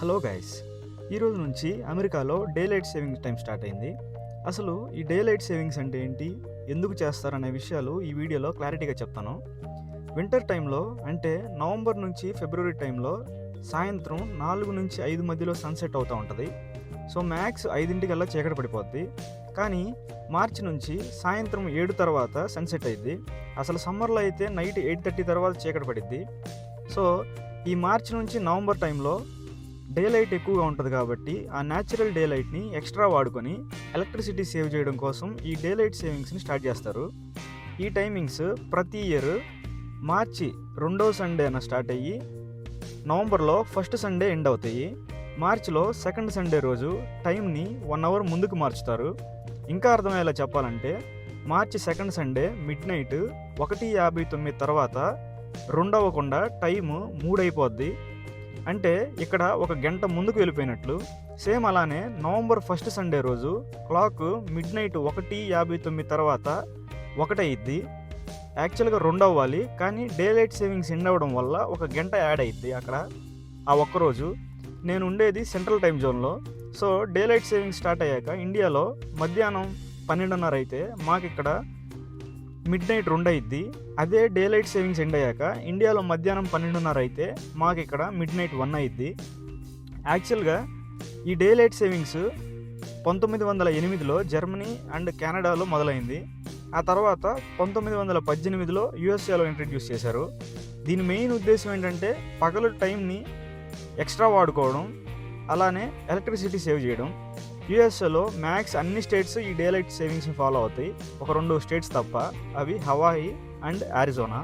Hello guys, ఈరోజు నుంచి అమెరికాలో day light savings time start అయింది. అసలు ఈ డే లైట్ సేవింగ్స్ అంటే ఏంటి, ఎందుకు చేస్తారనే విషయాలు ఈ వీడియోలో క్లారిటీగా చెప్తాను. వింటర్ టైంలో అంటే నవంబర్ నుంచి ఫిబ్రవరి టైంలో సాయంత్రం 4 నుంచి 5 మధ్యలో సన్సెట్ అవుతూ ఉంటుంది. సో మ్యాక్స్ 5 చీకటి పడిపోద్ది. కానీ మార్చి నుంచి సాయంత్రం 7 తర్వాత సన్సెట్ అయ్యిద్ది. అసలు సమ్మర్లో అయితే నైట్ 8:30 తర్వాత చీకటి పడిద్ది. సో ఈ మార్చి నుంచి నవంబర్ టైంలో డే లైట్ ఎక్కువగా ఉంటుంది కాబట్టి ఆ న్యాచురల్ డే లైట్ని ఎక్స్ట్రా వాడుకొని ఎలక్ట్రిసిటీ సేవ్ చేయడం కోసం ఈ డే లైట్ సేవింగ్స్ని స్టార్ట్ చేస్తారు. ఈ టైమింగ్స్ ప్రతి ఇయర్ మార్చి 2వ సండేన స్టార్ట్ అయ్యి నవంబర్లో ఫస్ట్ సండే ఎండ్ అవుతాయి. మార్చిలో సెకండ్ సండే రోజు టైంని 1 అవర్ ముందుకు మార్చుతారు. ఇంకా అర్థమయ్యేలా చెప్పాలంటే మార్చి సెకండ్ సండే మిడ్ నైట్ 1:59 తర్వాత 2 అవ్వకుండా టైము 3 అయిపోద్ది. అంటే ఇక్కడ 1 గంట ముందుకు వెళ్ళిపోయినట్లు. సేమ్ అలానే నవంబర్ ఫస్ట్ సండే రోజు క్లాక్ మిడ్ నైట్ 1:59 తర్వాత 1 అయ్యిద్ది. యాక్చువల్గా 2 అవ్వాలి, కానీ డే లైట్ సేవింగ్స్ ఎండ్ అవ్వడం వల్ల 1 గంట యాడ్ అయ్యిద్ది అక్కడ ఆ ఒక్కరోజు. నేను ఉండేది సెంట్రల్ టైం జోన్లో. So day light savings start అయ్యాక ఇండియాలో మధ్యాహ్నం 12:30 అయితే మాకు ఇక్కడ మిడ్ నైట్ 2 అయ్యిద్ది. అదే డే లైట్ సేవింగ్స్ ఎండ్ అయ్యాక ఇండియాలో మధ్యాహ్నం 12:30 అయితే మాకు ఇక్కడ మిడ్ నైట్ 1 అయ్యిద్ది. యాక్చువల్గా ఈ డే లైట్ సేవింగ్స్ 1908లో జర్మనీ అండ్ కెనడాలో మొదలైంది. ఆ తర్వాత 1918లో యూఎస్ఏలో ఇంట్రడ్యూస్ చేశారు. దీని మెయిన్ ఉద్దేశం ఏంటంటే పగలు టైంని ఎక్స్ట్రా వాడుకోవడం, అలానే ఎలక్ట్రిసిటీ సేవ్ చేయడం. యూఎస్ఏలో మ్యాక్స్ అన్ని స్టేట్స్ ఈ డే లైట్ సేవింగ్స్ని ఫాలో అవుతాయి, ఒక 2 స్టేట్స్ తప్ప. అవి హవాయి అండ్ ఆరిజోనా.